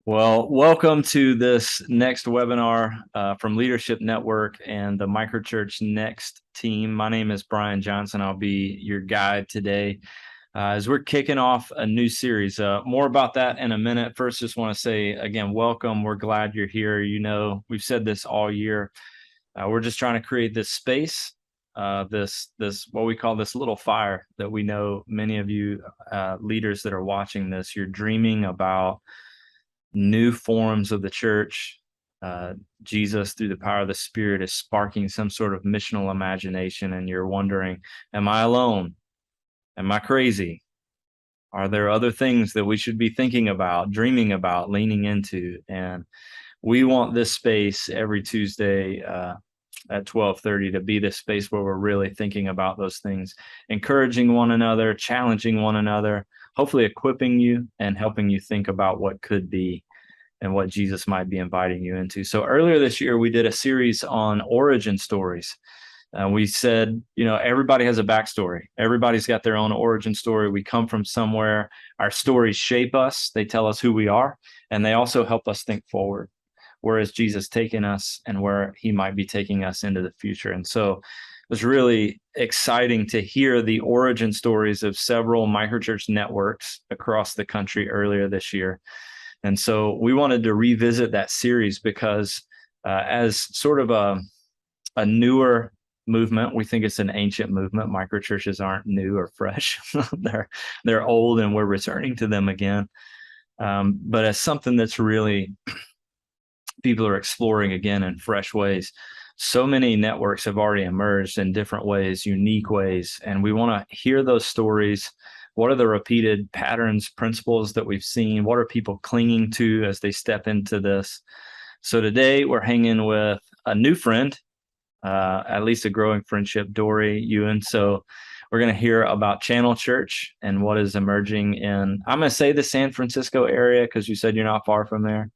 Well, welcome to this next webinar from Leadership Network and the MicroChurch Next team. My name is Brian Johnson. I'll be your guide today as we're kicking off a new series. More about that in a minute. First, just want to say again, welcome. We're glad you're here. You know, we've said this all year. We're just trying to create this space, this what we call this little fire that we know many of you leaders that are watching this, you're dreaming about new forms of the church. Jesus, through the power of the Spirit, is sparking some sort of missional imagination, and you're wondering, am I alone? Am I crazy? Are there other things that we should be thinking about, dreaming about, leaning into? And we want this space every Tuesday at 12:30 to be this space where we're really thinking about those things, encouraging one another, challenging one another, hopefully equipping you and helping you think about what could be and what Jesus might be inviting you into. So earlier this year, we did a series on origin stories. We said, you know, everybody has a backstory. Everybody's got their own origin story. We come from somewhere. Our stories shape us. They tell us who we are, and they also help us think forward. Where is Jesus taking us and where he might be taking us into the future? And so it was really exciting to hear the origin stories of several microchurch networks across the country earlier this year. And so we wanted to revisit that series because as sort of a newer movement, we think it's an ancient movement. Microchurches aren't new or fresh. they're old, and we're returning to them again. But as something that's really people are exploring again in fresh ways. So many networks have already emerged in different ways, unique ways, and we want to hear those stories. What are the repeated patterns, principles that we've seen? What are people clinging to as they step into this? So today we're hanging with a new friend, at least a growing friendship, Dori, Yuen. So we're going to hear about Channel Church and what is emerging in, I'm going to say the San Francisco area because you said you're not far from there.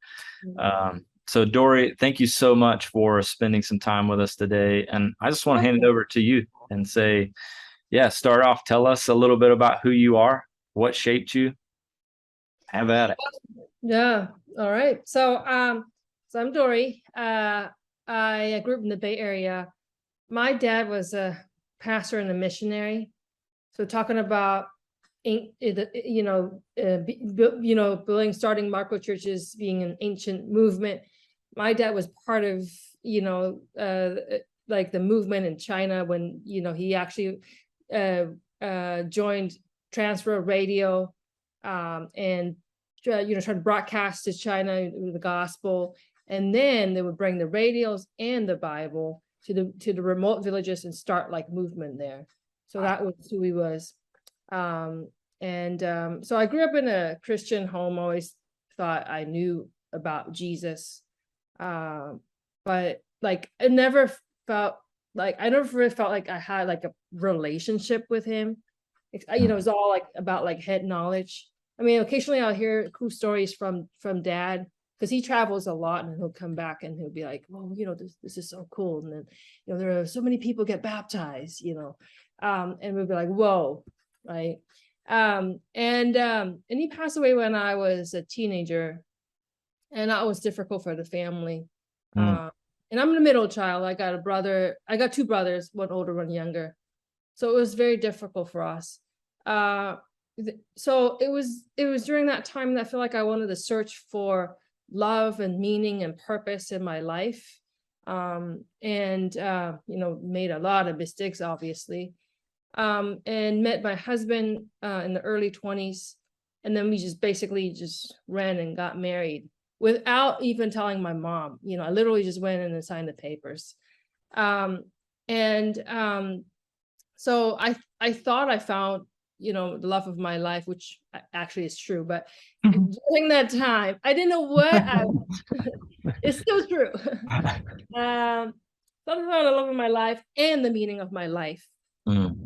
So Dori, thank you so much for spending some time with us today. And I just want to hand it over to you and say, yeah, start off. Tell us a little bit about who you are, what shaped you. Have at it. Yeah. All right. So I'm Dori. I grew up in the Bay Area. My dad was a pastor and a missionary. So talking about, building, starting microchurches, being an ancient movement. My dad was part of, like the movement in China when, he actually joined Transworld Radio and try to broadcast to China the gospel, and then they would bring the radios and the Bible to the remote villages and start like movement there. So that was who he was. So I grew up in a Christian home. Always thought I knew about Jesus, but like I never really felt like I had like a relationship with him. It was all like about like head knowledge. I mean, occasionally I'll hear cool stories from dad because he travels a lot, and he'll come back and he'll be like, well, this is so cool. And then, there are so many people get baptized, and we'll be like, whoa, right. And he passed away when I was a teenager, and that was difficult for the family. And I'm the middle child. I got two brothers, one older, one younger. So it was very difficult for us. So it was during that time that I feel like I wanted to search for love and meaning and purpose in my life. Made a lot of mistakes, obviously. And met my husband in the early 20s. And then we just basically ran and got married without even telling my mom. I literally just went in and signed the papers. So I thought I found, the love of my life, which actually is true. But during that time, I didn't know what it's still true. So I found the love of my life and the meaning of my life. But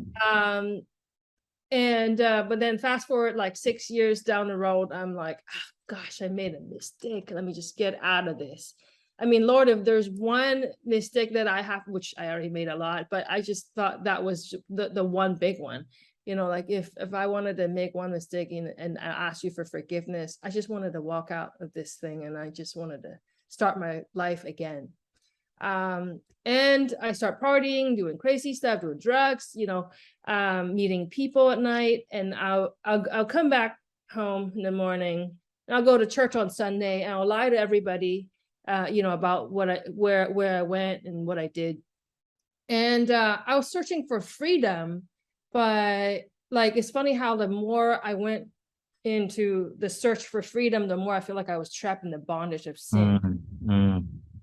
then fast forward like 6 years down the road, I'm like, oh, gosh, I made a mistake. Let me just get out of this. I mean, Lord, if there's one mistake that I have, which I already made a lot, but I just thought that was the one big one. Like if I wanted to make one mistake and I asked you for forgiveness, I just wanted to walk out of this thing and I just wanted to start my life again. And I start partying, doing crazy stuff, doing drugs, meeting people at night, and I'll come back home in the morning and I'll go to church on Sunday and I'll lie to everybody, about where I went and what I did. And I was searching for freedom, but like, it's funny how the more I went into the search for freedom, the more I feel like I was trapped in the bondage of sin.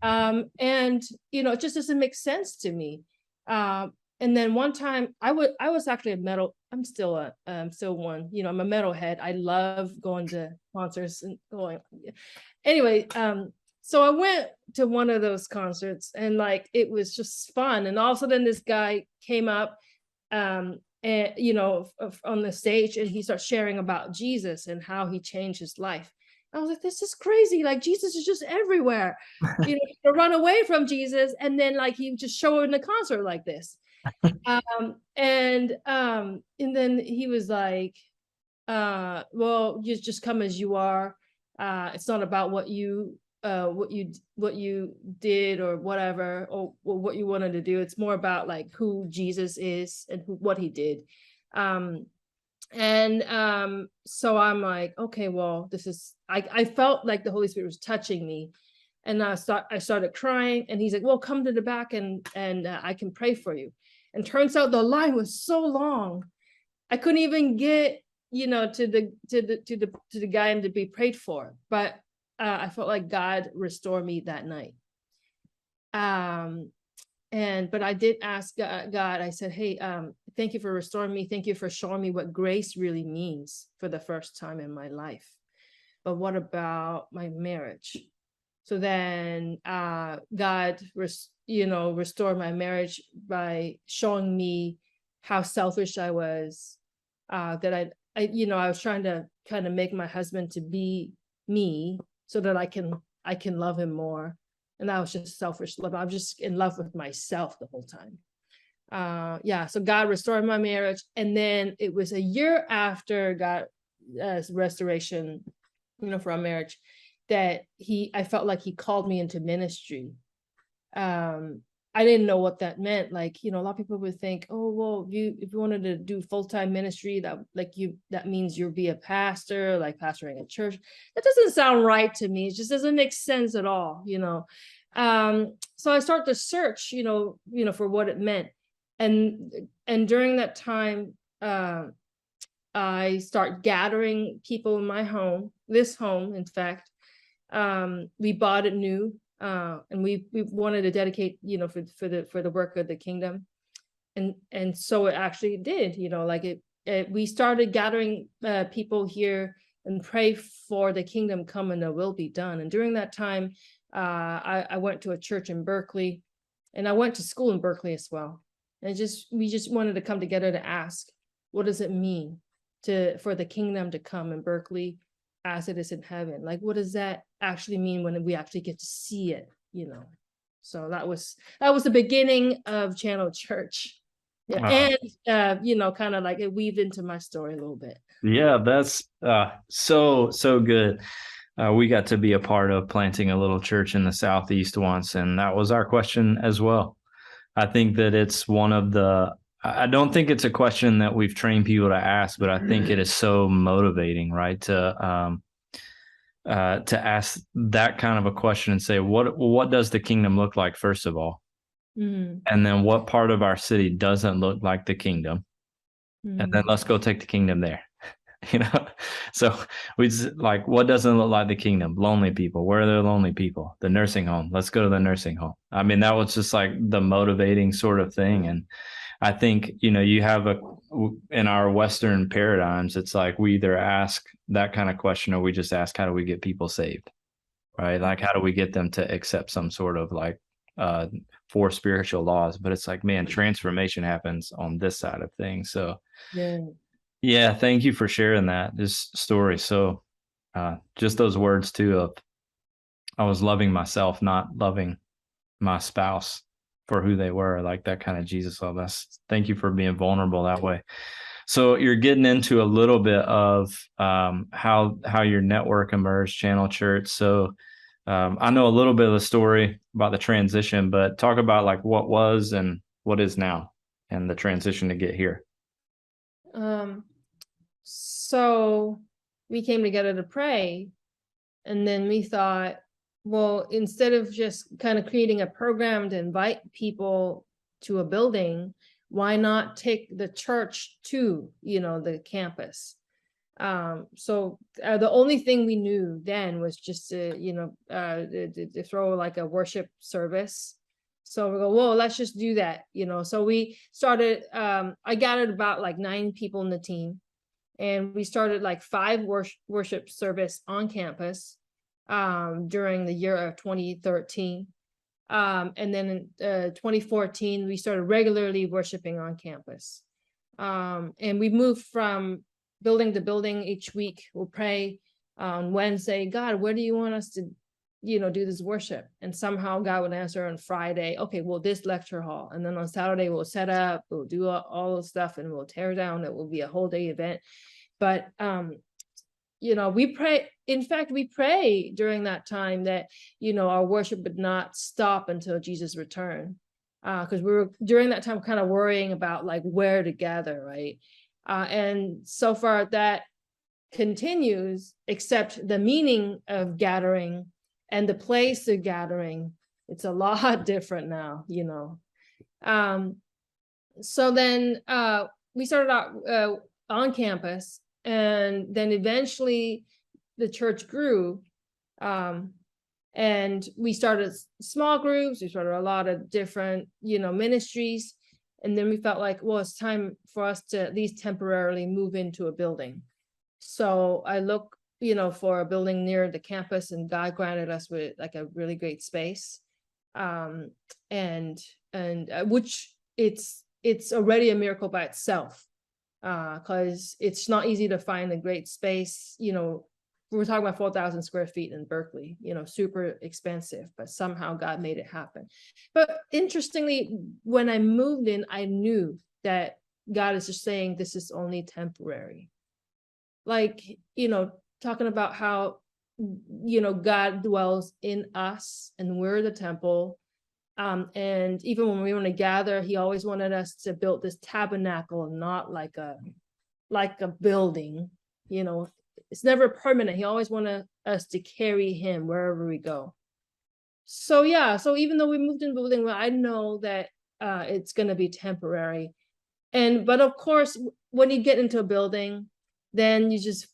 And it just doesn't make sense to me. And then one time I was actually I'm still one, I'm a metalhead. I love going to concerts and going. Anyway, so I went to one of those concerts and like, it was just fun. And all of a sudden this guy came up, and on the stage, and he starts sharing about Jesus and how he changed his life. I was like, this is crazy. Like, Jesus is just everywhere. To run away from Jesus, and then like he just show up in the concert like this. And then he was like, well, you just come as you are. It's not about what you did or whatever, or what you wanted to do. It's more about like who Jesus is and what he did. So I'm like, okay, well, I felt like the Holy Spirit was touching me, and I started crying, and he's like, well, come to the back and I can pray for you. And turns out the line was so long, I couldn't even get, to the guy and to be prayed for. But I felt like God restored me that night. But I did ask God, I said, hey, thank you for restoring me. Thank you for showing me what grace really means for the first time in my life. But what about my marriage? So then God, restored my marriage by showing me how selfish I was, that I was trying to kind of make my husband to be me so that I can love him more. And that was just selfish love. I'm just in love with myself the whole time. So God restored my marriage. And then it was a year after God's restoration, for our marriage, that I felt like he called me into ministry. I didn't know what that meant. Like, a lot of people would think, oh, well, if you wanted to do full-time ministry, that means you'll be a pastor, like pastoring a church. That doesn't sound right to me. It just doesn't make sense at all, So I started to search, for what it meant. And during that time, I start gathering people in my home, this home, in fact. We bought it new, and we wanted to dedicate, for the work of the kingdom. And so it actually did, we started gathering people here and pray for the kingdom come and the will be done. And during that time, I went to a church in Berkeley, and I went to school in Berkeley as well. And we just wanted to come together to ask, what does it mean for the kingdom to come in Berkeley as it is in heaven? Like, what does that actually mean when we actually get to see it, So that was the beginning of Channel Church. Yeah. And kind of like it weaved into my story a little bit. Yeah, that's so good. We got to be a part of planting a little church in the Southeast once, and that was our question as well. I think that it's I don't think it's a question that we've trained people to ask, but I think it is so motivating, right? To ask that kind of a question and say, what does the kingdom look like, first of all? Mm-hmm. And then what part of our city doesn't look like the kingdom? Mm-hmm. And then let's go take the kingdom there. So we just like, what doesn't look like the kingdom? Lonely people. Where are the lonely people? The nursing home. Let's go to the nursing home. I mean, that was just like the motivating sort of thing. And I think, you have in our Western paradigms, it's like we either ask that kind of question or we just ask, how do we get people saved? Right? Like, how do we get them to accept some sort of like four spiritual laws? But it's like, man, transformation happens on this side of things. So yeah, thank you for sharing this story. So just those words too I was loving myself, not loving my spouse for who they were, like that kind of Jesus love. Thank you for being vulnerable that way. So you're getting into a little bit of how your network emerged, Channel Church. So I know a little bit of the story about the transition, but talk about like what was and what is now and the transition to get here. So we came together to pray, and then we thought, well, instead of just kind of creating a program to invite people to a building, why not take the church to, the campus? So the only thing we knew then was just to throw like a worship service. So we go, well, let's just do that, So we started, I gathered about like 9 people in the team, and we started like 5 worship service on campus during the year of 2013. And then in 2014, we started regularly worshiping on campus. And we moved from building to building each week. We'll pray on Wednesday, God, where do you want us to, do this worship? And somehow God would answer on Friday, okay, well, this lecture hall. And then on Saturday, we'll set up, we'll do all the stuff, and we'll tear down. It will be a whole day event. But we pray. In fact, we pray during that time that, our worship would not stop until Jesus returned. Because we were during that time kind of worrying about like where to gather, right? And so far that continues, except the meaning of gathering and the place of gathering, it's a lot different now, So then we started out on campus, and then eventually the church grew, and we started small groups. We started a lot of different, ministries. And then we felt like, well, it's time for us to at least temporarily move into a building. So I look, for a building near the campus, and God granted us with like a really great space. And which it's already a miracle by itself. Because it's not easy to find a great space. We're talking about 4,000 square feet in Berkeley, super expensive, but somehow God made it happen. But interestingly, when I moved in, I knew that God is just saying this is only temporary. Like, talking about how, God dwells in us and we're the temple. And even when we want to gather, he always wanted us to build this tabernacle, not like a building, it's never permanent. He always wanted us to carry him wherever we go. So yeah, so even though we moved in the building, well, I know that it's going to be temporary. But of course, when you get into a building, then you just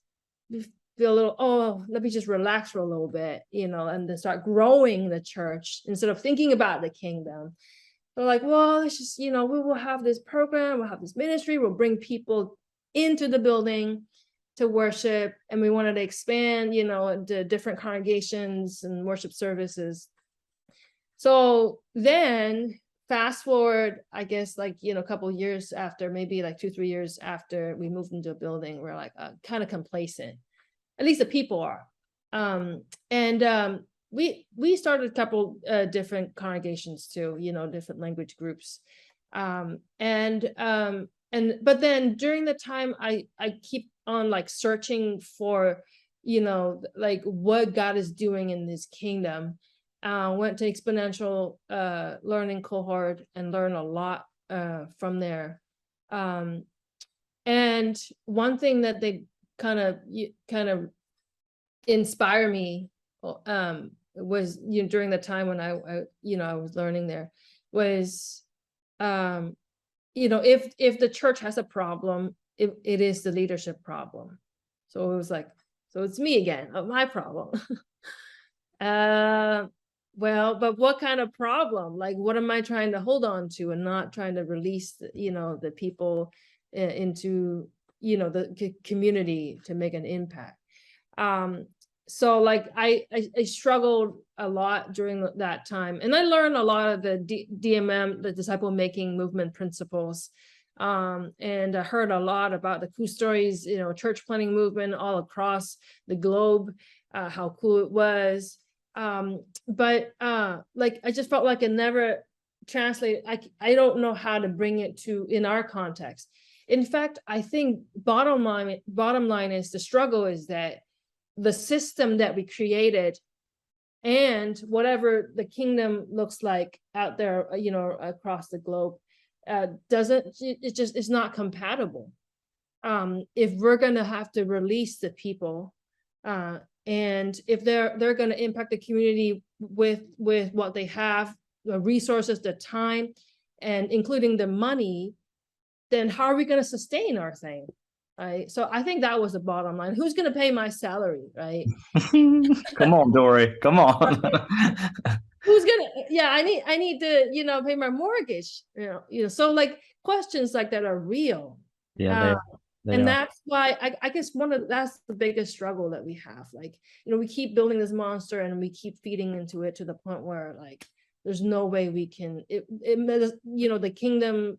feel a little, oh, let me just relax for a little bit, and then start growing the church instead of thinking about the kingdom. They're like, well, it's just, we will have this program, we'll have this ministry, we'll bring people into the building to worship, and we wanted to expand, into different congregations and worship services. So then fast forward, I guess, like, a couple of years after, maybe like 2-3 years after we moved into a building, we're like kind of complacent. At least the people are. We started a couple different congregations too, different language groups. But then during the time, I keep on like searching for, like what God is doing in his kingdom. Went to exponential learning cohort and learned a lot from there. And one thing that they kind of inspire me was during the time when I was learning there was if the church has a problem, it is the leadership problem. So it was like, so it's me again, my problem. Well, but what kind of problem? Like, what am I trying to hold on to and not trying to release the people into the community to make an impact? So like I struggled a lot during that time, and I learned a lot of the DMM, the disciple making movement principles, and I heard a lot about the cool stories, church planting movement all across the globe, how cool it was. But like I just felt like it never translated. I don't know how to bring it to in our context. In fact, I think bottom line is the struggle is that the system that we created and whatever the kingdom looks like out there, across the globe, it's not compatible. If we're going to have to release the people, and if they're going to impact the community with what they have, the resources, the time, and including the money, then how are we going to sustain our thing? Right. So I think that was the bottom line. Who's going to pay my salary? Right. Come on, Dori. Come on. Who's gonna, I need to, pay my mortgage, so like questions like that are real. Yeah, they and are. that's why I guess that's the biggest struggle that we have. Like, we keep building this monster and we keep feeding into it to the point where like there's no way we can the kingdom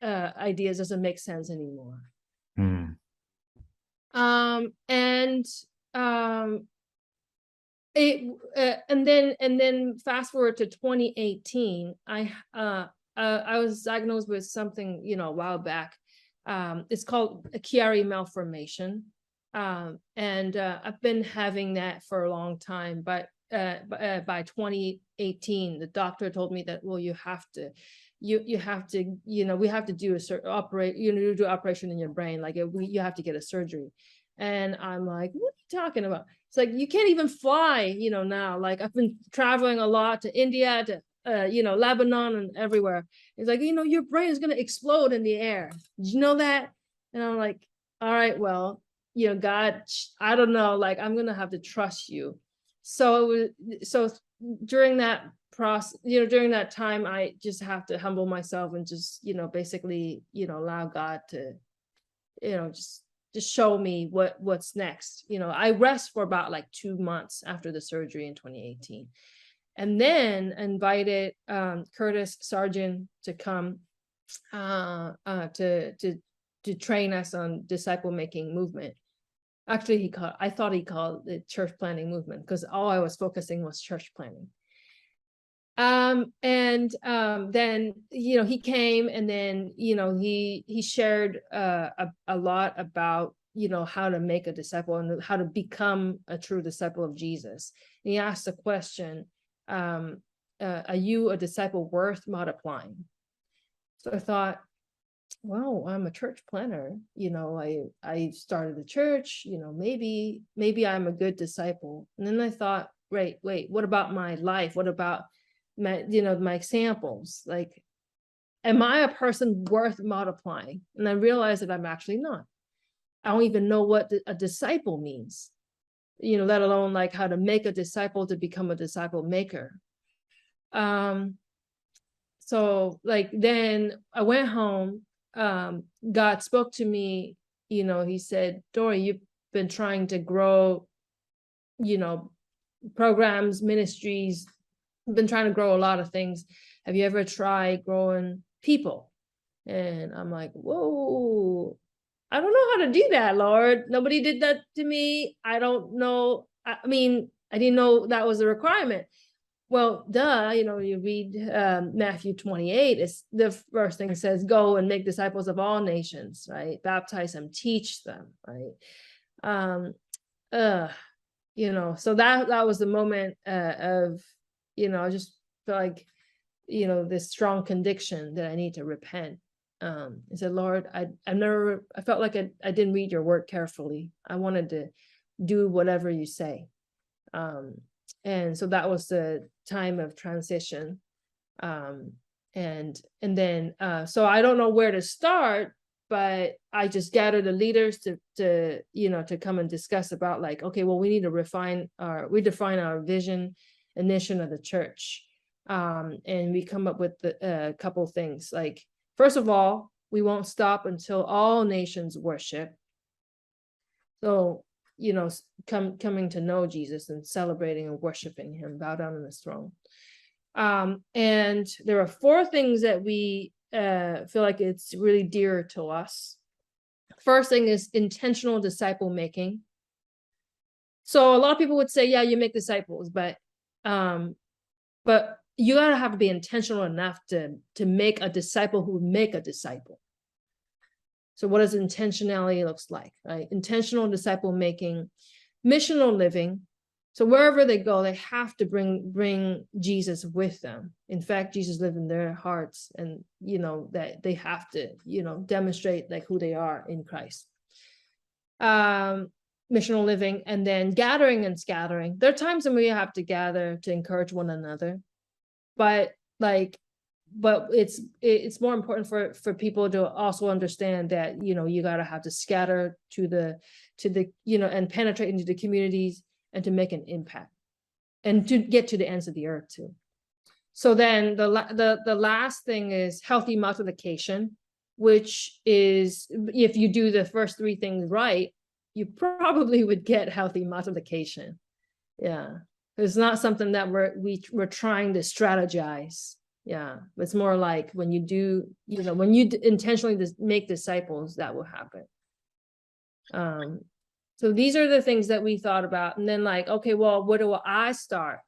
ideas doesn't make sense anymore. And then fast forward to 2018, I was diagnosed with something, a while back. It's called a Chiari malformation. And I've been having that for a long time, but by 2018, the doctor told me that, well, you have to, we have to do a certain do operation in your brain. Like you have to get a surgery. And I'm like, what are you talking about? It's like, you can't even fly, now. Like I've been traveling a lot to India, to, Lebanon and everywhere. It's like, your brain is going to explode in the air. Did you know that? And I'm like, all right, well, God, I don't know, like, I'm going to have to trust you. So during that process, during that time, I just have to humble myself and just, basically, allow God to, just show me what's next. I rest for about like 2 months after the surgery in 2018, and then invited Curtis Sargent to come to train us on disciple making movement. Actually, I thought he called it church planning movement, because all I was focusing was church planning. Then he came, and then he shared a lot about how to make a disciple and how to become a true disciple of Jesus. And he asked the question, are you a disciple worth multiplying? So I thought, well, I'm a church planner, I started a church, maybe I'm a good disciple. And then I thought, wait, what about my life? What about my examples? Like, am I a person worth multiplying? And I realized that I'm actually not. I don't even know what a disciple means, let alone like how to make a disciple to become a disciple maker. So like, then I went home. God spoke to me, he said, Dori, you've been trying to grow, programs, ministries, been trying to grow a lot of things. Have you ever tried growing people? And I'm like, whoa, I don't know how to do that, Lord. Nobody did that to me. I don't know. I mean, I didn't know that was a requirement. Well, duh, you read Matthew 28, it's the first thing it says, go and make disciples of all nations, right? Baptize them, teach them, right? So that was the moment of, I just felt like, this strong conviction that I need to repent. I said, Lord, I felt like I didn't read your word carefully. I wanted to do whatever you say. And so that was the time of transition. And then, so I don't know where to start, but I just gathered the leaders to come and discuss about like, okay, well, we need to redefine our vision and mission of the church. And we come up with a couple of things. Like, first of all, we won't stop until all nations worship. So, coming to know Jesus and celebrating and worshiping him, bow down on his throne. And there are 4 things that we feel like it's really dear to us. First thing is intentional disciple making. So a lot of people would say, yeah, you make disciples, but But you gotta have to be intentional enough to make a disciple who make a disciple. So what does intentionality looks like, right? Intentional disciple making, missional living. So wherever they go, they have to bring Jesus with them. In fact, Jesus lived in their hearts, and that they have to demonstrate like who they are in Christ. Missional living, and then gathering and scattering. There are times when we have to gather to encourage one another, but it's more important for people to also understand that you got to have to scatter to the and penetrate into the communities and to make an impact and to get to the ends of the earth too. So then the last thing is healthy multiplication, which is, if you do the first three things right, you probably would get healthy multiplication. Yeah, it's not something that we're trying to strategize. Yeah, it's more like when you do, when you intentionally make disciples, that will happen. So these are the things that we thought about, and then like, okay, well, where do I start?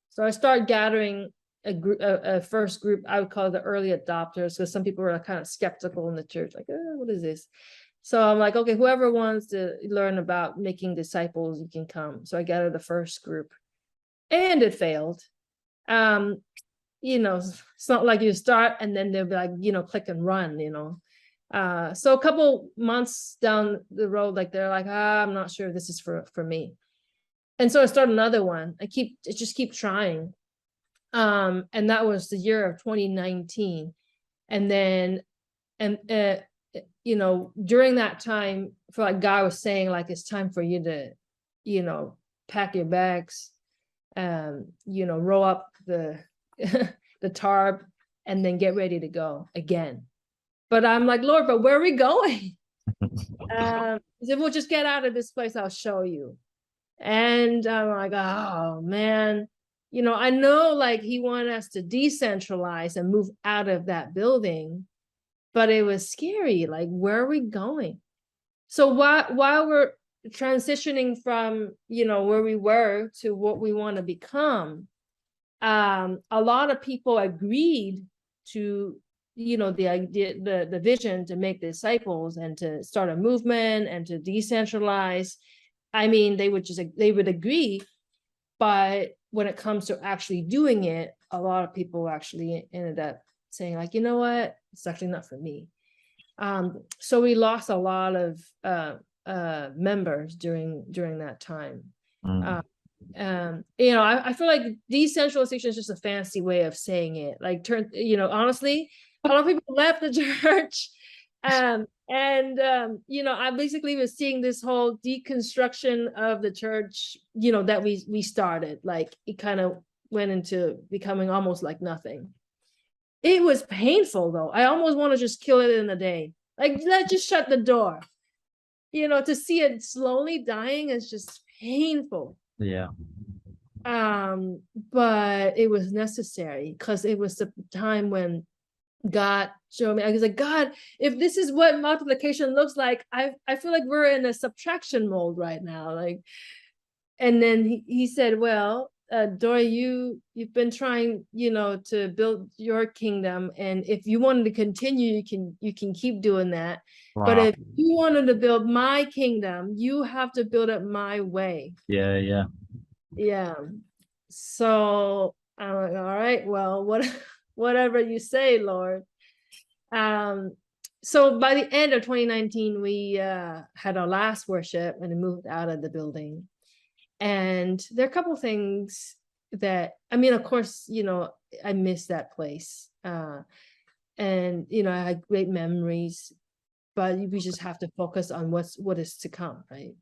So I start gathering a first group. I would call it the early adopters, because some people are kind of skeptical in the church, like, what is this? So I'm like, okay, whoever wants to learn about making disciples, you can come. So I gathered the first group, and it failed. It's not like you start and then they'll be like, click and run, So a couple months down the road, like they're like, I'm not sure if this is for me. And so I started another one. I just keep trying. And that was the year of 2019. And then, during that time, I feel like God was saying, like, it's time for you to, pack your bags, roll up the tarp and then get ready to go again. But I'm like, Lord, but where are we going? He said, well, just get out of this place, I'll show you. And I'm like, oh man, I know like he wanted us to decentralize and move out of that building, but it was scary. Like, where are we going? So while we're transitioning from where we were to what we want to become, a lot of people agreed to the idea, the vision to make disciples and to start a movement and to decentralize. I mean, they would agree, but when it comes to actually doing it, a lot of people actually ended up saying, like, you know what, it's actually not for me. So we lost a lot of members during that time. I feel like decentralization is just a fancy way of saying it. Like, honestly, a lot of people left the church. I basically was seeing this whole deconstruction of the church, that we started. Like, it kind of went into becoming almost like nothing. It was painful though. I almost want to just kill it in a day. Like, let's just shut the door. To see it slowly dying is just painful. Yeah. But it was necessary, because it was the time when God showed me. I was like, God, if this is what multiplication looks like, I feel like we're in a subtraction mode right now. Like, and then he said, well, Dori, you've been trying, to build your kingdom, and if you wanted to continue, you can keep doing that. Wow. But if you wanted to build my kingdom, you have to build it my way. Yeah. So I'm like, all right, well, whatever you say, Lord. So by the end of 2019, we had our last worship and moved out of the building. And there are a couple of things that, of course, I miss that place. And, I had great memories, but we just have to focus on what is to come, right?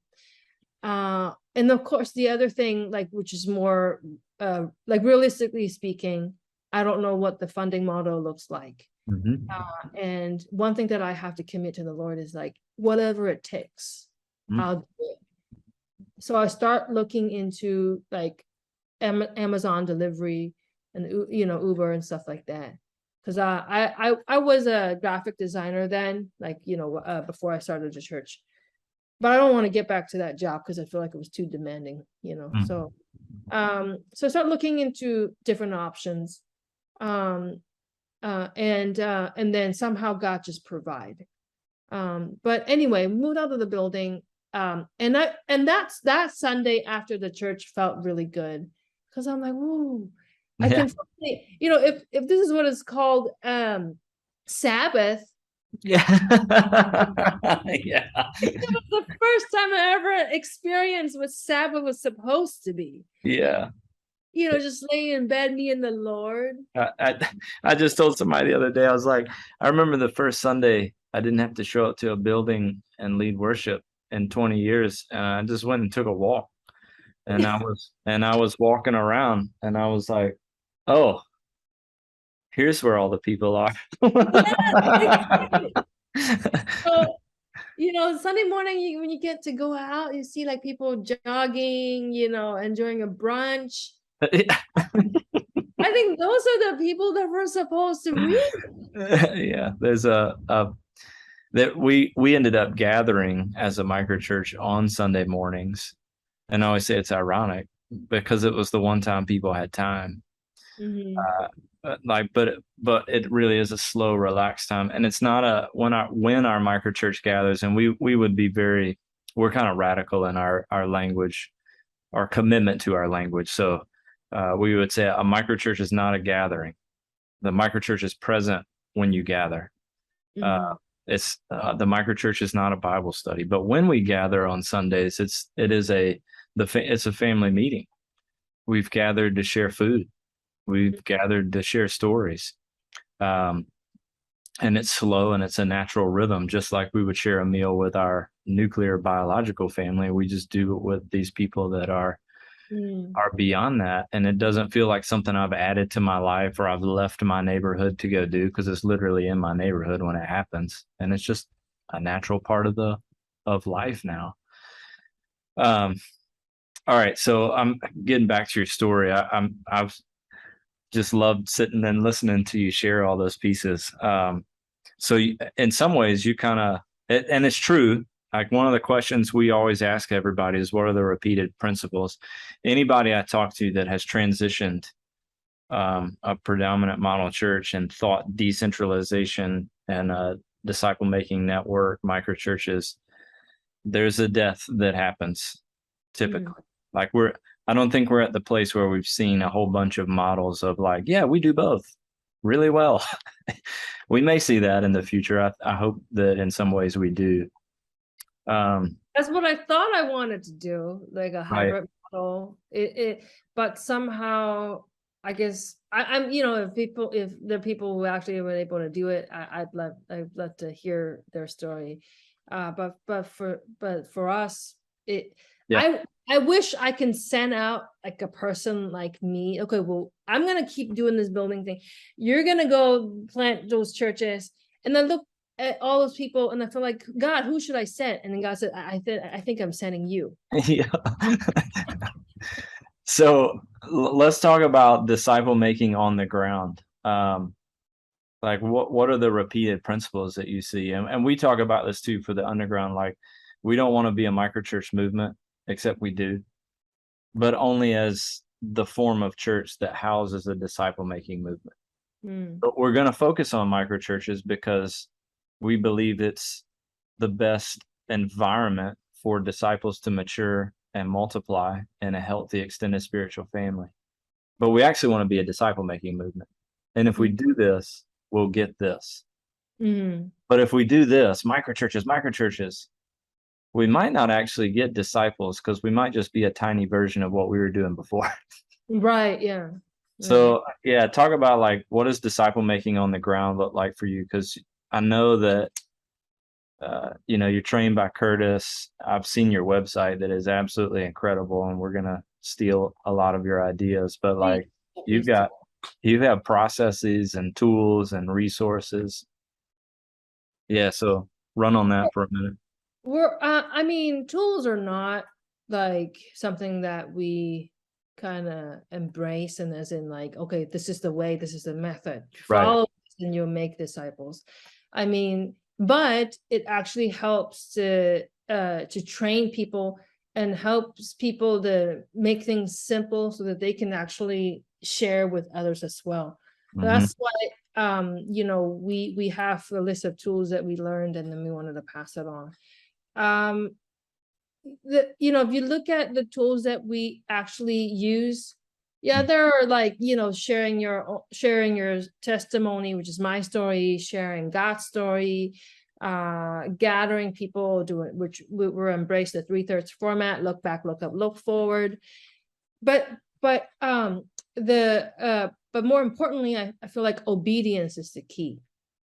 And of course, the other thing, like, which is more, like, realistically speaking, I don't know what the funding model looks like. And one thing that I have to commit to the Lord is, like, whatever it takes, I'll do it. So I start looking into like Amazon delivery and Uber and stuff like that, because I was a graphic designer then, like, before I started the church. but I don't want to get back to that job because I feel like it was too demanding, Mm. So I started looking into different options. And then somehow God just provide. But anyway, moved out of the building. And that's that Sunday after the church felt really good. Because I'm like, whoa, I Yeah. can finally, if this is what it's called, Sabbath. Yeah. Yeah. It was the first time I ever experienced what Sabbath was supposed to be. Yeah. Just laying in bed, me and the Lord. I just told somebody the other day, I was like, I remember the first Sunday I didn't have to show up to a building and lead worship in 20 years. And I just went and took a walk. And I was walking around and I was like, oh, here's where all the people are. Exactly. So, Sunday morning, when you get to go out, you see like people jogging, enjoying a brunch. I think those are the people that we're supposed to reach. Yeah, there's that we ended up gathering as a microchurch on Sunday mornings. And I always say it's ironic because it was the one time people had time. Mhm. But it really is a slow, relaxed time. And it's not when our microchurch gathers, and we would be we're kind of radical in our language, our commitment to our language. So we would say a microchurch is not a gathering. The microchurch is present when you gather. Mhm. It's the microchurch is not a Bible study, but when we gather on Sundays, it's a family meeting. We've gathered to share food. We've gathered to share stories. And it's slow and it's a natural rhythm, just like we would share a meal with our nuclear biological family. We just do it with these people that are beyond that. And it doesn't feel like something I've added to my life or I've left my neighborhood to go do, because it's literally in my neighborhood when it happens. And it's just a natural part of life now. All right. So I'm getting back to your story. I've just loved sitting and listening to you share all those pieces. So in some ways you kind of, and it's true. Like one of the questions we always ask everybody is, what are the repeated principles? Anybody I talk to that has transitioned a predominant model church and thought decentralization and disciple making network, microchurches, there's a death that happens typically. Like I don't think we're at the place where we've seen a whole bunch of models of like, yeah, we do both really well. We may see that in the future. I hope that in some ways we do. That's what I thought I wanted to do, like a Right. hybrid model. But somehow, I guess I'm, if the people who actually were able to do it, I'd love to hear their story. But for us, Yeah. I wish I can send out like a person like me. Okay, well, I'm gonna keep doing this building thing. You're gonna go plant those churches, and then look at all those people, and I feel like, God, who should I send? And then God said, I think I'm sending you. Yeah. So let's talk about disciple making on the ground. Like what are the repeated principles that you see? And we talk about this too for the underground. Like we don't want to be a microchurch movement, except we do, but only as the form of church that houses a disciple making movement. But we're going to focus on microchurches because we believe it's the best environment for disciples to mature and multiply in a healthy extended spiritual family. But we actually want to be a disciple making movement. And if we do this, we'll get this. But if we do this, microchurches, we might not actually get disciples because we might just be a tiny version of what we were doing before. Right. Yeah. So yeah, talk about like, what does disciple making on the ground look like for you? Because I know that you're trained by Curtis. I've seen your website that is absolutely incredible, and we're gonna steal a lot of your ideas. But like, you have processes and tools and resources. Yeah, so run on that for a minute. I mean, tools are not like something that we kind of embrace, and as in like, okay, this is the way, this is the method. Follow this and you'll make disciples. I mean, but it actually helps to to train people and helps people to make things simple so that they can actually share with others as well. That's why we have a list of tools that we learned, and then we wanted to pass it on. If you look at the tools that we actually use, there are like, sharing your testimony, which is my story, sharing God's story, gathering people, which we're embrace the 3/3 format, look back, look up, look forward. But more importantly, I feel like obedience is the key.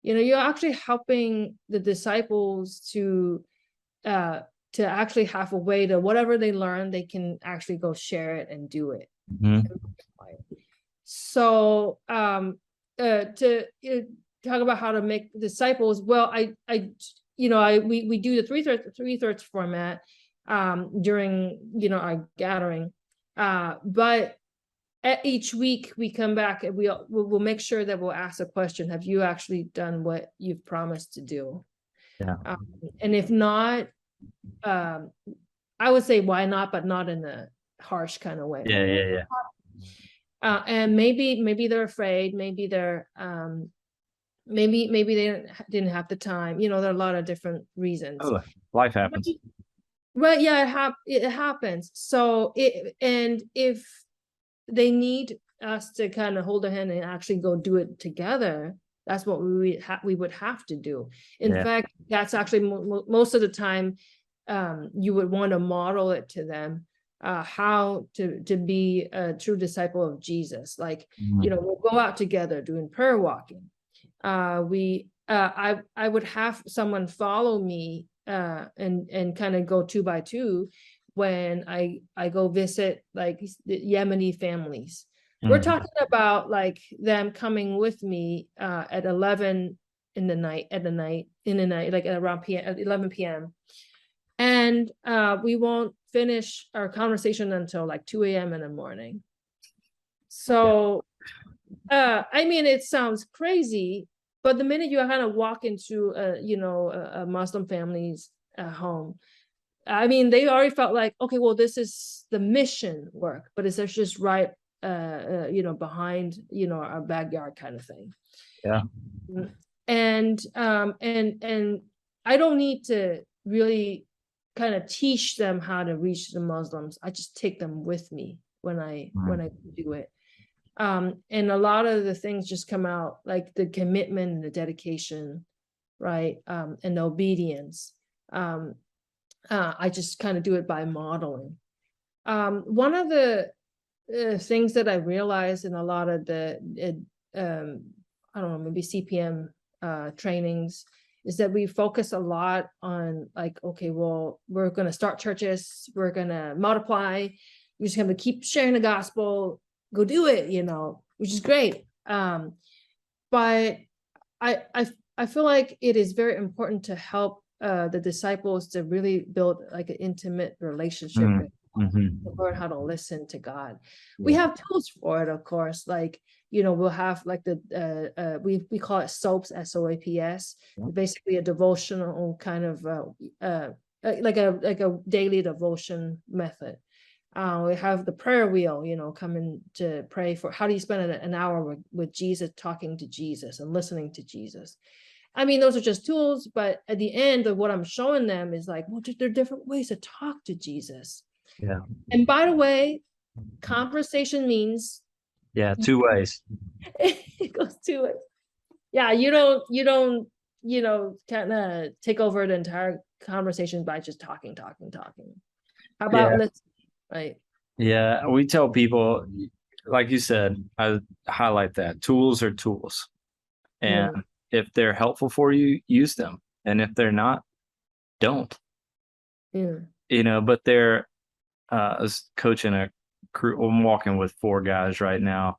You're actually helping the disciples to actually have a way to whatever they learn, they can actually go share it and do it. So to talk about how to make disciples, well, we do the 3/3 format during our gathering, but at each week we come back and we'll make sure that we'll ask a question: have you actually done what you've promised to do? And if not, I would say why not, but not in a harsh kind of way. And maybe they're afraid, maybe they're maybe they didn't have the time. There are a lot of different reasons. Life happens. Right? Yeah, it happens. So if they need us to kind of hold their hand and actually go do it together, that's what we would have to do. In fact, that's actually most of the time you would want to model it to them, how to be a true disciple of Jesus. Like, we'll go out together doing prayer walking. I would have someone follow me and kind of go 2 by 2 when I go visit like the Yemeni families. We're talking about like them coming with me at 11 in the night, like around 11 p.m. And we won't finish our conversation until like 2 a.m. in the morning. So, I mean, it sounds crazy, but the minute you kind of walk into a Muslim family's home, I mean, they already felt like, okay, well, this is the mission work, but it's just right behind our backyard kind of thing. And I don't need to really kind of teach them how to reach the Muslims. I just take them with me when I do it. And a lot of the things just come out, like the commitment and the dedication, right? And the obedience. I just kind of do it by modeling. One of the things that I realized in a lot of the I don't know, maybe CPM trainings, is that we focus a lot on like, okay, well, we're going to start churches, we're going to multiply, we're just going to keep sharing the gospel, go do it, which is great. But I feel like it is very important to help the disciples to really build like an intimate relationship with God, to learn how to listen to God. We have tools for it, of course, like we'll have like the we call it SOAPs, SOAPS, basically a devotional kind of like a daily devotion method. We have the prayer wheel, coming to pray for. How do you spend an hour with Jesus, talking to Jesus and listening to Jesus? I mean, those are just tools, but at the end of what I'm showing them is like, well, there are different ways to talk to Jesus. And by the way, conversation means 2 ways. It goes 2 ways. You don't kind of take over the entire conversation by just talking. How about listening, right? Yeah, we tell people, like you said, I highlight that tools are tools, and if they're helpful for you, use them, and if they're not, don't. But they're I was coaching a crew. I'm walking with 4 guys right now,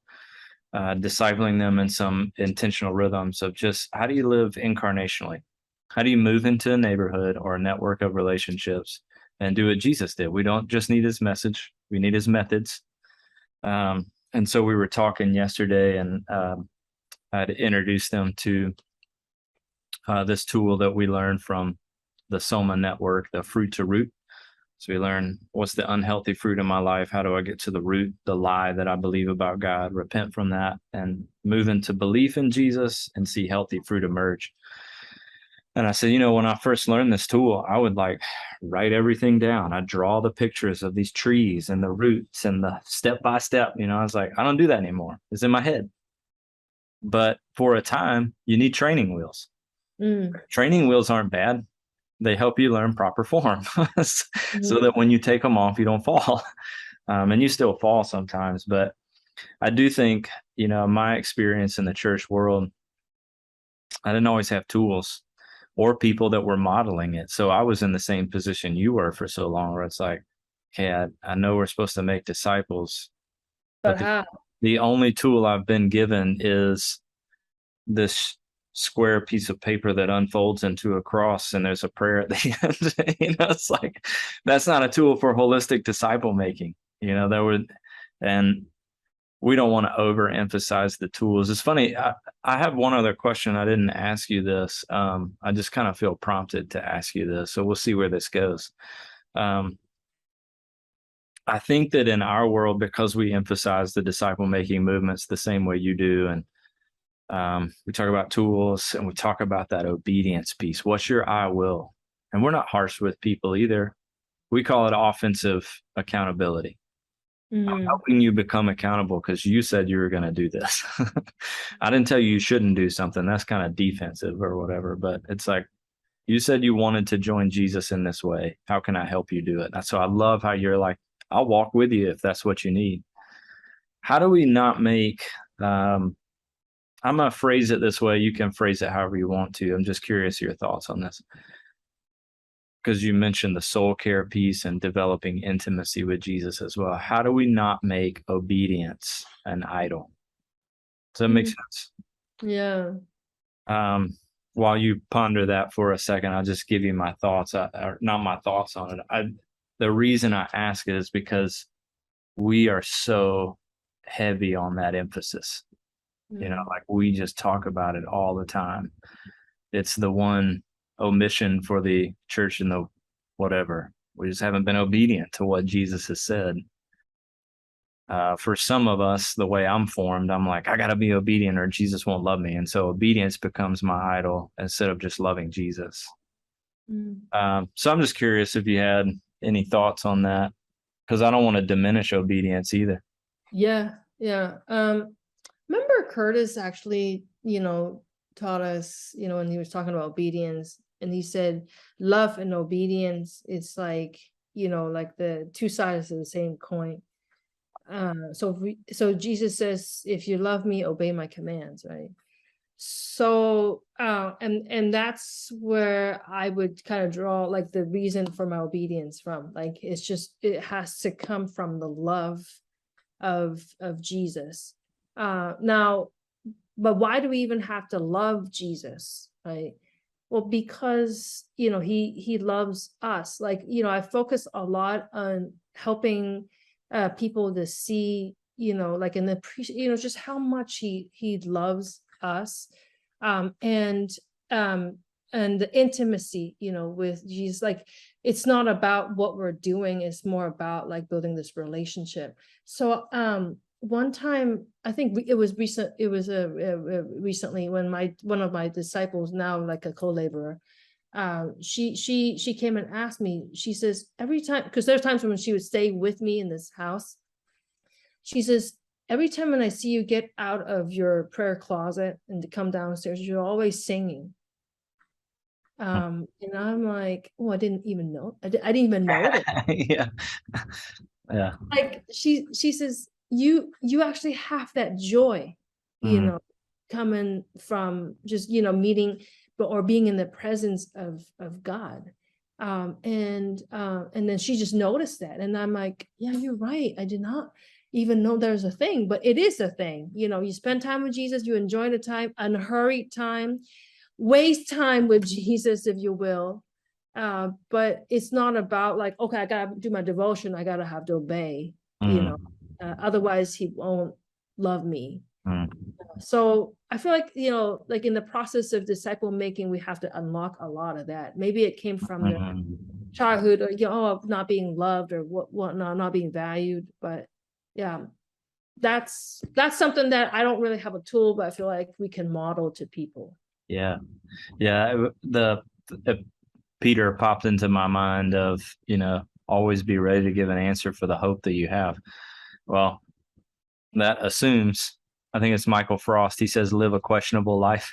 discipling them in some intentional rhythms of just how do you live incarnationally? How do you move into a neighborhood or a network of relationships and do what Jesus did? We don't just need his message, we need his methods. And so we were talking yesterday, and I had introduced them to this tool that we learned from the Soma network, the fruit to root. So we learn what's the unhealthy fruit in my life? How do I get to the root, the lie that I believe about God, repent from that, and move into belief in Jesus and see healthy fruit emerge. And I said, when I first learned this tool, I would like write everything down. I'd draw the pictures of these trees and the roots and the step by step. I was like, I don't do that anymore. It's in my head. But for a time, you need training wheels. Training wheels aren't bad. They help you learn proper form so that when you take them off, you don't fall. And you still fall sometimes. But I do think, my experience in the church world, I didn't always have tools or people that were modeling it. So I was in the same position you were for so long, where it's like, hey, I know we're supposed to make disciples, But how? The only tool I've been given is this square piece of paper that unfolds into a cross and there's a prayer at the end. It's like, that's not a tool for holistic disciple making. And we don't want to overemphasize the tools. It's funny. I have one other question. I didn't ask you this. I just kind of feel prompted to ask you this. So we'll see where this goes. I think that in our world, because we emphasize the disciple making movements the same way you do, and we talk about tools and we talk about that obedience piece. What's your I will? And we're not harsh with people either. We call it offensive accountability. I'm helping you become accountable because you said you were going to do this. I didn't tell you shouldn't do something. That's kind of defensive or whatever. But it's like, you said you wanted to join Jesus in this way. How can I help you do it? So I love how you're like, I'll walk with you if that's what you need. How do we not make, I'm going to phrase it this way. You can phrase it however you want to. I'm just curious your thoughts on this. Because you mentioned the soul care piece and developing intimacy with Jesus as well. How do we not make obedience an idol? Does that make sense? Yeah. While you ponder that for a second, I'll just give you my thoughts, or not my thoughts on it. The reason I ask it is because we are so heavy on that emphasis. Like we just talk about it all the time. It's the one omission for the church and the whatever. We just haven't been obedient to what Jesus has said. For some of us, the way I'm formed, I'm like, I got to be obedient or Jesus won't love me. And so obedience becomes my idol instead of just loving Jesus. So I'm just curious if you had any thoughts on that, because I don't want to diminish obedience either. Yeah. Remember Curtis actually, taught us, when he was talking about obedience, and he said love and obedience, it's like, like the two sides of the same coin. So Jesus says, if you love me, obey my commands, right? So and that's where I would kind of draw like the reason for my obedience from. Like it's just, it has to come from the love of Jesus. Now, but why do we even have to love Jesus, right? Well, because he loves us. Like I focus a lot on helping people to see, like in the just how much he loves us, and the intimacy, with Jesus. Like it's not about what we're doing; it's more about like building this relationship. So one time, I think it was recently when one of my disciples, now like a co-laborer, she came and asked me. She says, every time, because there's times when she would stay with me in this house, she says, every time when I see you get out of your prayer closet and to come downstairs, you're always singing. And I'm like, oh, I didn't even know. I didn't even know it. Yeah. Like she says, you actually have that joy, coming from just, meeting, or being in the presence of God. And then she just noticed that. And I'm like, yeah, you're right. I did not even know there's a thing, but it is a thing. You spend time with Jesus, you enjoy the time, unhurried time, waste time with Jesus, if you will. But it's not about like, okay, I gotta do my devotion, I gotta have to obey, otherwise he won't love me. So I feel like, like in the process of disciple making, we have to unlock a lot of that. Maybe it came from the childhood, or not being loved, or whatnot, not being valued. But yeah, that's something that I don't really have a tool, but I feel like we can model to people. Yeah. The Peter popped into my mind of, always be ready to give an answer for the hope that you have. Well, that assumes, I think it's Michael Frost. He says, live a questionable life.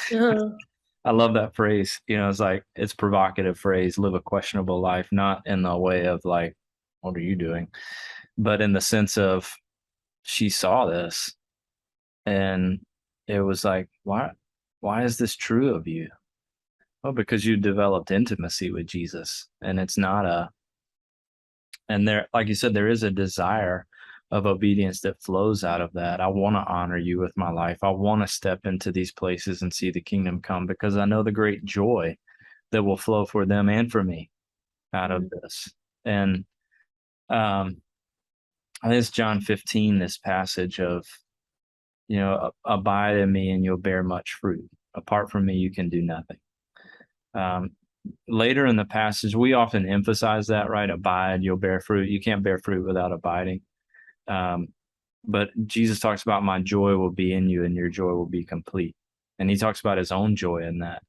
I love that phrase. It's like, it's a provocative phrase, live a questionable life, not in the way of like, what are you doing? But in the sense of, she saw this and it was like, why is this true of you? Well, because you developed intimacy with Jesus, and it's not and there, like you said, there is a desire of obedience that flows out of that. I want to honor you with my life. I want to step into these places and see the kingdom come, because I know the great joy that will flow for them and for me out of this. And I think it's John 15, this passage of, abide in me and you'll bear much fruit. Apart from me, you can do nothing. Later in the passage, we often emphasize that, right? Abide, you'll bear fruit. You can't bear fruit without abiding. But Jesus talks about, my joy will be in you and your joy will be complete. And he talks about his own joy in that.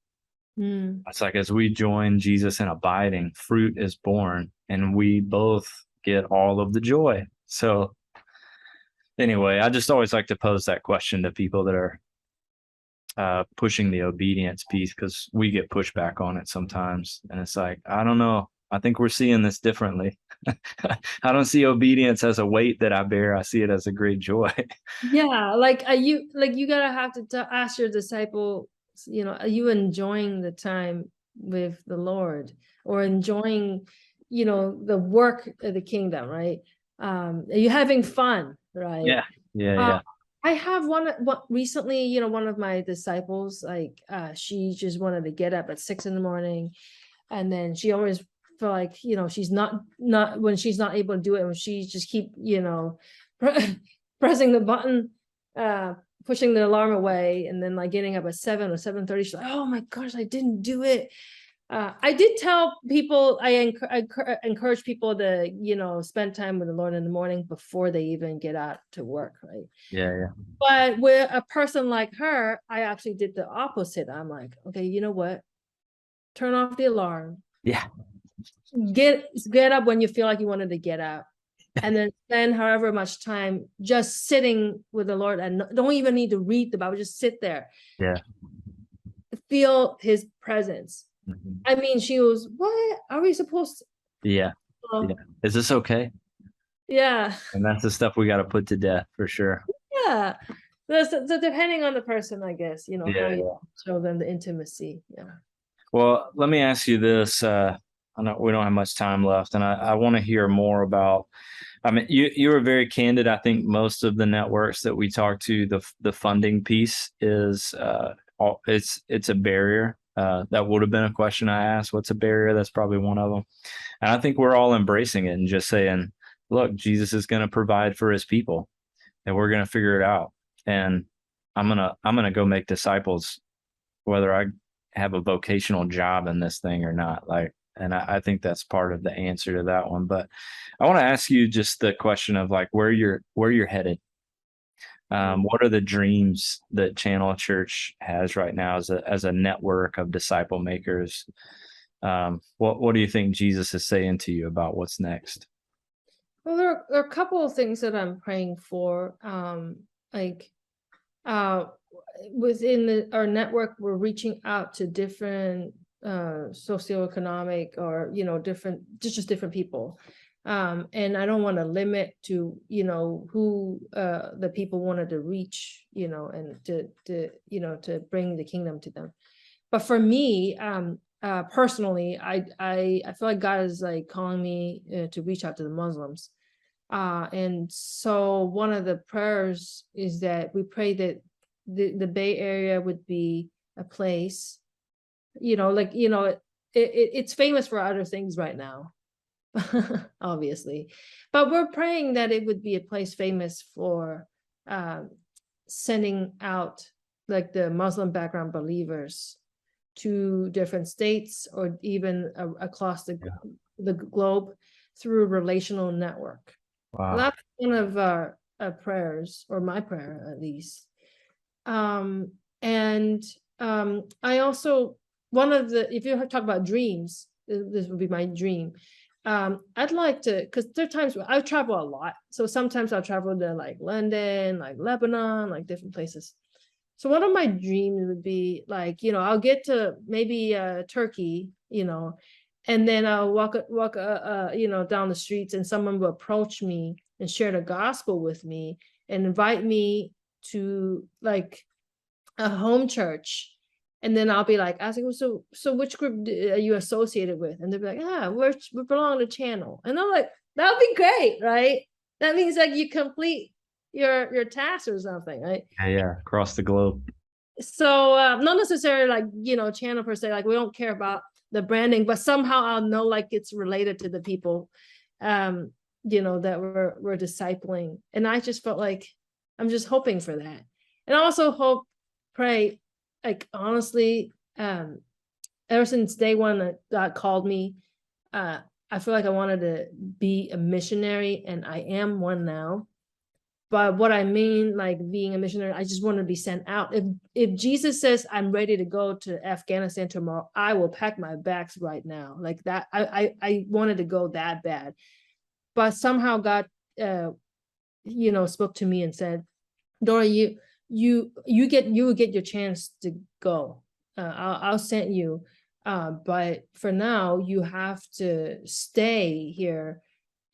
It's like, as we join Jesus in abiding, fruit is born and we both get all of the joy. So anyway, I just always like to pose that question to people that are pushing the obedience piece, because we get pushback on it sometimes. And it's like, I don't know. I think we're seeing this differently. I don't see obedience as a weight that I bear. I see it as a great joy. Yeah. Like, you gotta have to ask your disciple, are you enjoying the time with the Lord, or enjoying, the work of the kingdom, right? Are you having fun, right? Yeah. I have recently, one of my disciples, like, she just wanted to get up at 6 a.m. and then she always feel like, she's not when she's not able to do it, when she just keep, pressing the button, pushing the alarm away, and then like getting up at 7 or 7:30, she's like, oh my gosh, I didn't do it. I did tell people, I encourage people to, spend time with the Lord in the morning before they even get out to work, right? Yeah. But with a person like her, I actually did the opposite. I'm like, okay, you know what? Turn off the alarm. Yeah. Get up when you feel like you wanted to get up. And then spend however much time just sitting with the Lord, and don't even need to read the Bible, just sit there. Yeah. Feel his presence. Mm-hmm. I mean, she was, what are we supposed to? Yeah. Is this okay? Yeah. And that's the stuff we got to put to death for sure. Yeah. So depending on the person, I guess, how you show them the intimacy. Yeah. Well, let me ask you this. I know we don't have much time left, and I want to hear more about, I mean, you were very candid. I think most of the networks that we talk to, the funding piece is it's a barrier. That would have been a question I asked. What's a barrier? That's probably one of them. And I think we're all embracing it and just saying, look, Jesus is going to provide for his people, and we're going to figure it out. And I'm gonna go make disciples, whether I have a vocational job in this thing or not. Like, and I think that's part of the answer to that one. But I want to ask you just the question of like where you're headed. What are the dreams that Channel Church has right now as a network of disciple makers? What do you think Jesus is saying to you about what's next? Well, there are a couple of things that I'm praying for. Within our network, we're reaching out to different socioeconomic, or different people, and I don't want to limit to who the people wanted to reach, and to bring the kingdom to them. But for me, personally, I feel like God is like calling me to reach out to the Muslims. And so one of the prayers is that we pray that the Bay Area would be a place, it's famous for other things right now, obviously, but we're praying that it would be a place famous for sending out like the Muslim background believers to different states or even across the globe through relational network. Wow. That's one of our prayers, or my prayer at least. I also, if you talk about dreams, this would be my dream. I'd like to, because there are times where I travel a lot. So sometimes I'll travel to like London, like Lebanon, like different places. So one of my dreams would be like, I'll get to maybe Turkey, and then I'll walk down the streets, and someone will approach me and share the gospel with me and invite me to like a home church. And then I'll be like asking, so which group are you associated with? And they'll be like, we belong to Channel. And I'm like, that would be great, right? That means like you complete your task or something, right? Yeah, across the globe. So not necessarily like, Channel per se, like we don't care about the branding, but somehow I'll know like it's related to the people, that we're discipling. And I just felt like I'm just hoping for that. And I also pray, like honestly, ever since day one that God called me, I feel like I wanted to be a missionary, and I am one now. But what I mean, like being a missionary, I just want to be sent out. If Jesus says I'm ready to go to Afghanistan tomorrow, I will pack my bags right now. Like that, I wanted to go that bad. But somehow God, spoke to me and said, Dori, you will get your chance to go. I'll send you. But for now, you have to stay here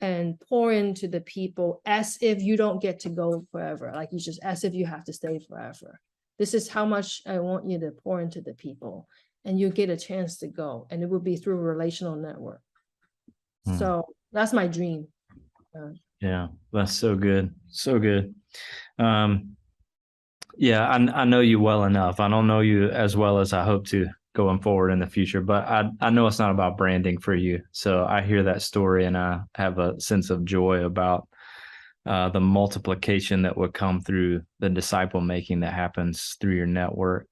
and pour into the people as if you don't get to go forever. Like as if you have to stay forever. This is how much I want you to pour into the people, and you get a chance to go, and it will be through a relational network. So that's my dream. Yeah, that's so good. So good. Yeah, I know you well enough. I don't know you as well as I hope to going forward in the future, but I know it's not about branding for you. So I hear that story, and I have a sense of joy about the multiplication that would come through the disciple making that happens through your network.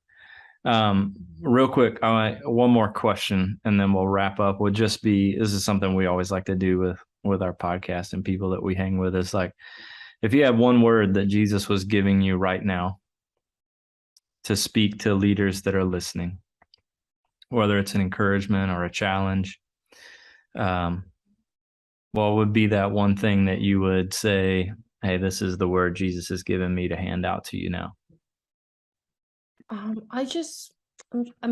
Real quick, one more question, and then we'll wrap up. Would just be, this is something we always like to do with our podcast and people that we hang with. Is like, if you had one word that Jesus was giving you right now to speak to leaders that are listening, whether it's an encouragement or a challenge, what would be that one thing that you would say, hey, this is the word Jesus has given me to hand out to you now? I'm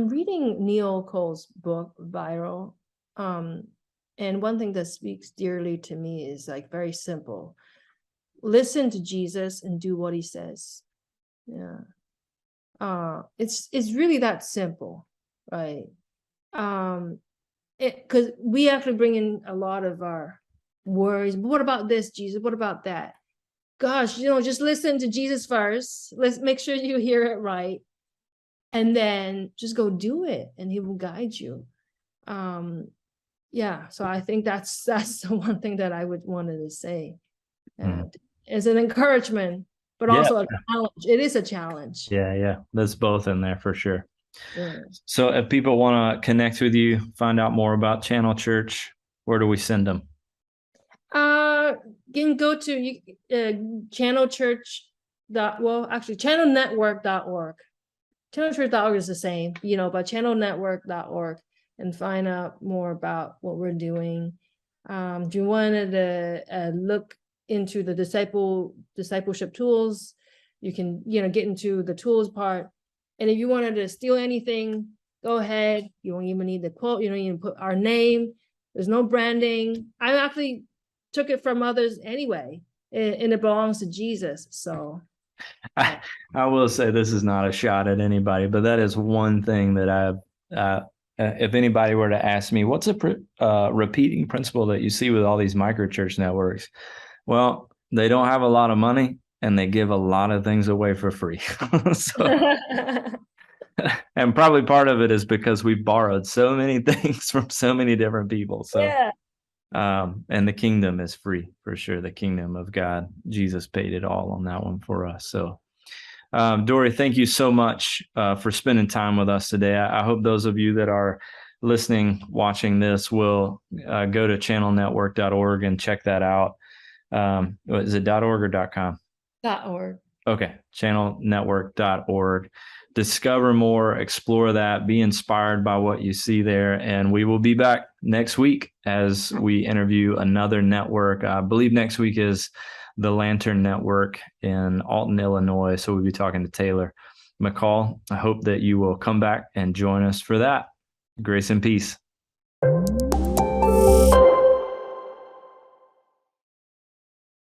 reading Neil Cole's book, Viral. And one thing that speaks dearly to me is like very simple. Listen to Jesus and do what he says. Yeah. It's really that simple, right? Because we actually bring in a lot of our worries. What about this, Jesus? What about that? Gosh, just listen to Jesus first. Let's make sure you hear it right. And then just go do it, and he will guide you. Yeah, so I think that's the one thing that I would wanted to say. As an encouragement, but also a challenge. It is a challenge. Yeah. There's both in there for sure. Yeah. So if people want to connect with you, find out more about Channel Church, where do we send them? You can go to Channel Church. channelnetwork.org. Channelchurch.org is the same, but channelnetwork.org, and find out more about what we're doing. If you wanted to look into the discipleship tools, you can get into the tools part. And if you wanted to steal anything, go ahead. You don't even need the quote. You don't even put our name. There's no branding. I actually took it from others anyway, and it belongs to Jesus. So I will say, this is not a shot at anybody, but that is one thing that if anybody were to ask me, what's a repeating principle that you see with all these microchurch networks? Well, they don't have a lot of money, and they give a lot of things away for free. And probably part of it is because we borrowed so many things from so many different people. So, yeah. And the kingdom is free for sure. The kingdom of God, Jesus paid it all on that one for us. So, Dori, thank you so much for spending time with us today. I hope those of you that are listening, watching this will go to channelnetwork.org and check that out. Is it .org or .com? .org. Okay, channelnetwork.org. Discover more, explore that, be inspired by what you see there. And we will be back next week as we interview another network. I believe next week is the Lantern Network in Alton, Illinois. So we'll be talking to Taylor McCall. I hope that you will come back and join us for that. Grace and peace.